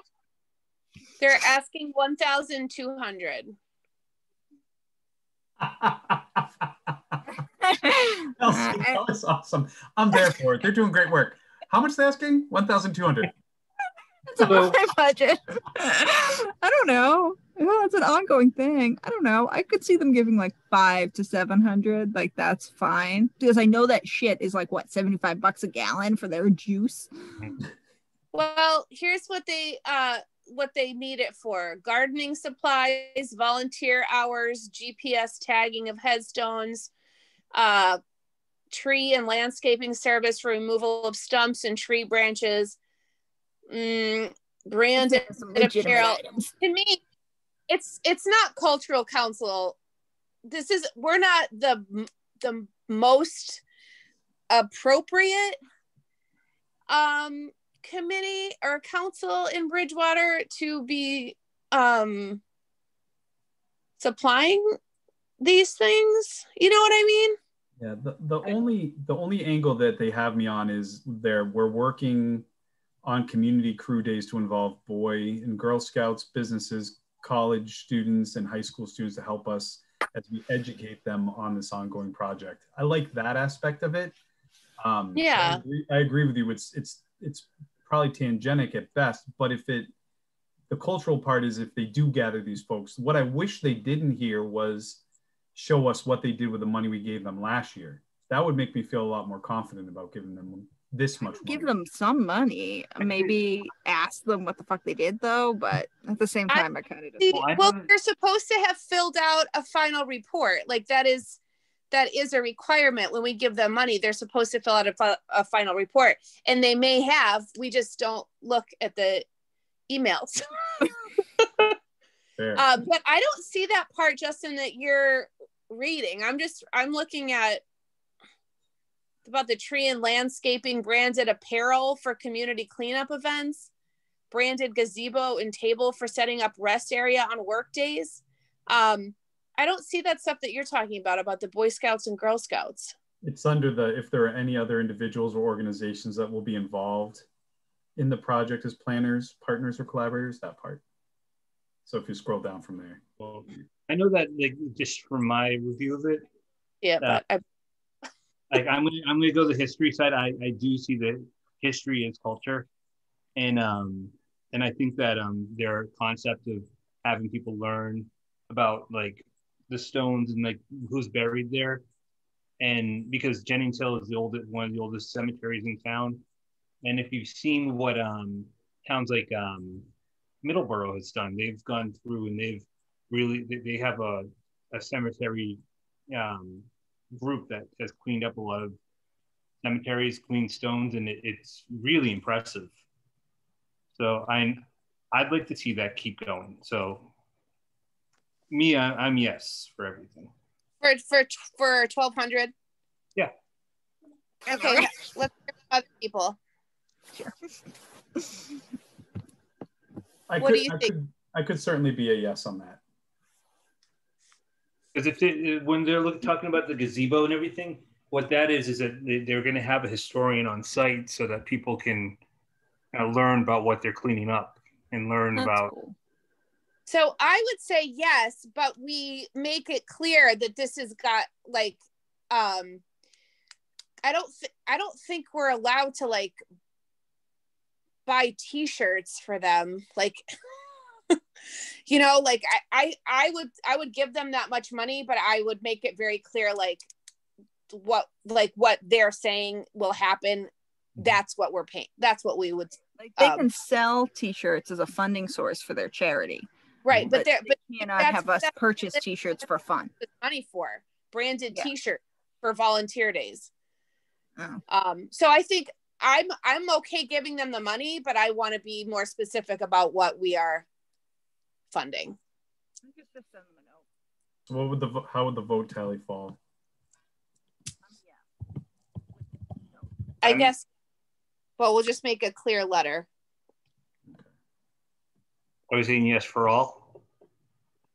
They're asking $1,200. That was awesome. I'm there for it. They're doing great work. How much are they asking? 1,200. It's over my budget. I don't know. Well, it's an ongoing thing. I don't know. I could see them giving like $500 to $700. Like that's fine because I know that shit is like what $75 a gallon for their juice. Well, here's what they need it for: gardening supplies, volunteer hours, GPS tagging of headstones, tree and landscaping service for removal of stumps and tree branches. Branded apparel. To me, it's not cultural council. We're not the most appropriate committee or council in Bridgewater to be supplying these things. You know what I mean? Yeah, the only angle that they have me on is we're working on community crew days to involve Boy and Girl Scouts, businesses, college students, and high school students to help us as we educate them on this ongoing project. I like that aspect of it. Yeah, so I agree with you. It's probably tangential at best, but the cultural part is if they do gather these folks, what I wish they didn't hear was show us what they did with the money we gave them last year. That would make me feel a lot more confident about giving them this much money. Give them some money. Maybe ask them what the fuck they did though, but at the same time I kind of just they're supposed to have filled out a final report. Like that is a requirement. When we give them money, they're supposed to fill out a final report, and they may have. We just don't look at the emails. But I don't see that part, Justin, that you're reading. I'm looking at about the tree and landscaping, branded apparel for community cleanup events, branded gazebo and table for setting up rest area on work days. I don't see that stuff that you're talking about the Boy Scouts and Girl Scouts. It's under if there are any other individuals or organizations that will be involved in the project as planners, partners, or collaborators, that part. So if you scroll down from there. Well, I know that just from my review of it. Yeah, but I'm gonna go the history side. I do see that history is culture, and I think that their concept of having people learn about like the stones and like who's buried there, and because Jennings Hill is one of the oldest cemeteries in town, and if you've seen what towns like Middleborough has done, they've gone through and they have a cemetery group that has cleaned up a lot of cemeteries, cleaned stones, and it's really impressive. So I'd like to see that keep going. So Me, I'm yes for everything. For 1,200. Yeah. Okay, let's hear from other people. What do you think? I could certainly be a yes on that. Because when they're talking about the gazebo and everything, what that is that they're going to have a historian on site so that people can learn about what they're cleaning up and learn That's about. cool. So I would say yes, but we make it clear that this has got like, I don't think we're allowed to like buy T-shirts for them, like. You know, like I would give them that much money, but I would make it very clear like what they're saying will happen. That's what we're paying. That's what we would Like they can sell T-shirts as a funding source for their charity, right? But they cannot have us purchase T-shirts for fun. Money for branded Yeah. T-shirts for volunteer days. Oh. So I think I'm okay giving them the money, but I want to be more specific about what we are funding. So how would the vote tally fall? I guess. Well, we'll just make a clear letter. I was saying yes for all.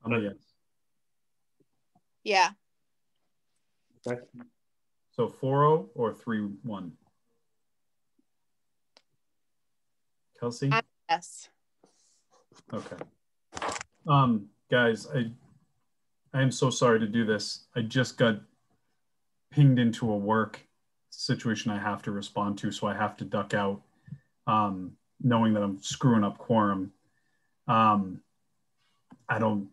I'm a yes. Yeah. Okay. So 4-0 or 3-1? Kelsey? Yes. Okay. Guys, I am so sorry to do this. I just got pinged into a work situation I have to respond to, so I have to duck out, knowing that I'm screwing up quorum. I don't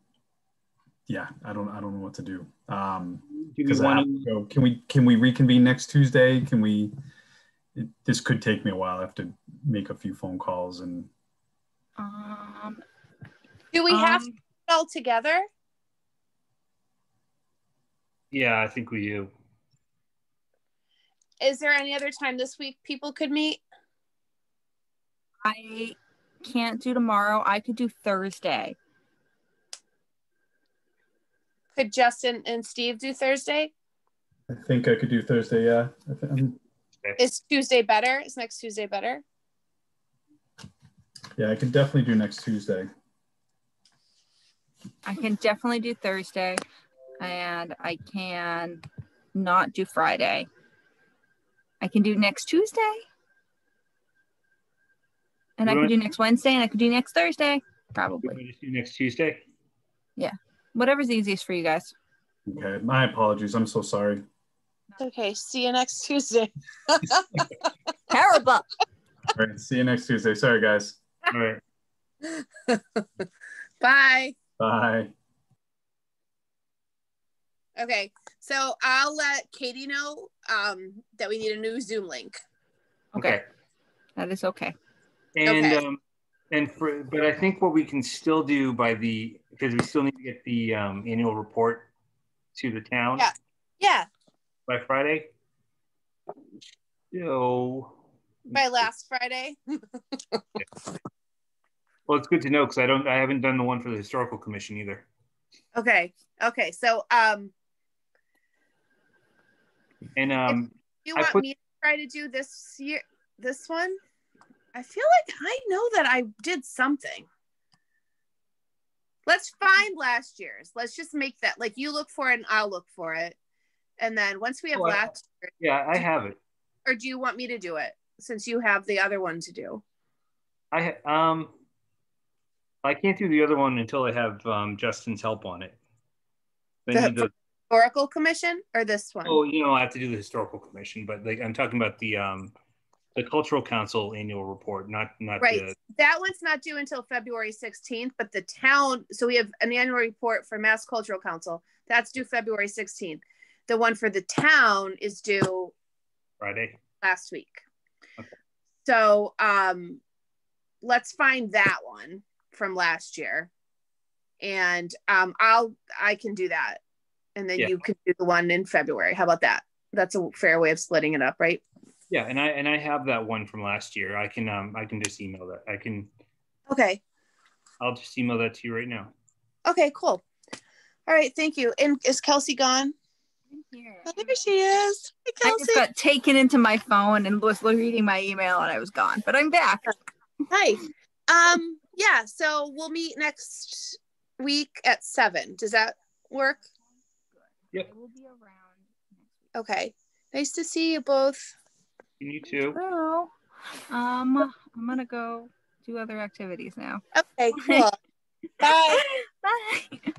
know what to do. Because I have to go. Can we reconvene next Tuesday? This could take me a while. I have to make a few phone calls and. Do we have to put it all together? Yeah, I think we do. Is there any other time this week people could meet? I can't do tomorrow. I could do Thursday. Could Justin and Steve do Thursday? I think I could do Thursday, yeah. Is Tuesday better? Is next Tuesday better? Yeah, I could definitely do next Tuesday. I can definitely do Thursday, and I can not do Friday. I can do next Tuesday, and I could do next Wednesday, and I could do next Thursday, probably. We just do next Tuesday? Yeah, whatever's easiest for you guys. Okay, my apologies. I'm so sorry. Okay, see you next Tuesday. Terrible. All right, see you next Tuesday. Sorry, guys. All right. Bye. Bye. Okay, so I'll let Katie know that we need a new Zoom link. Okay. That is okay. And okay. But I think what we can still do because we still need to get the annual report to the town. Yeah. By Friday. So. By last Friday. Well, it's good to know because I haven't done the one for the historical commission either. Okay. So and you want me to try to do this one? I feel like I know that I did something. Let's find last year's. Let's just make that, like, you look for it and I'll look for it. And then once we have last year. Yeah, I have it. Or do you want me to do it since you have the other one to do? I can't do the other one until I have Justin's help on it. The historical commission or this one? Oh, I have to do the historical commission, but I'm talking about the cultural council annual report, not right. That one's not due until February 16th, but the town. So we have an annual report for Mass Cultural Council. That's due February 16th. The one for the town is due Friday last week. Okay. So let's find that one from last year, and I can do that, and then you can do the one in February. How about that? That's a fair way of splitting it up, right? Yeah, and I have that one from last year. I can just email that. Okay. I'll just email that to you right now. Okay, cool. All right, thank you. And is Kelsey gone? Here. Oh, there she is. Hi, I Kelsey. just got taken into my phone and was reading my email and I was gone, but I'm back. Hi. Yeah, so we'll meet next week at 7. Does that work? Yep. I will be around next week. Okay. Nice to see you both. You too. So, I'm gonna go do other activities now. Okay, cool. Bye. Bye.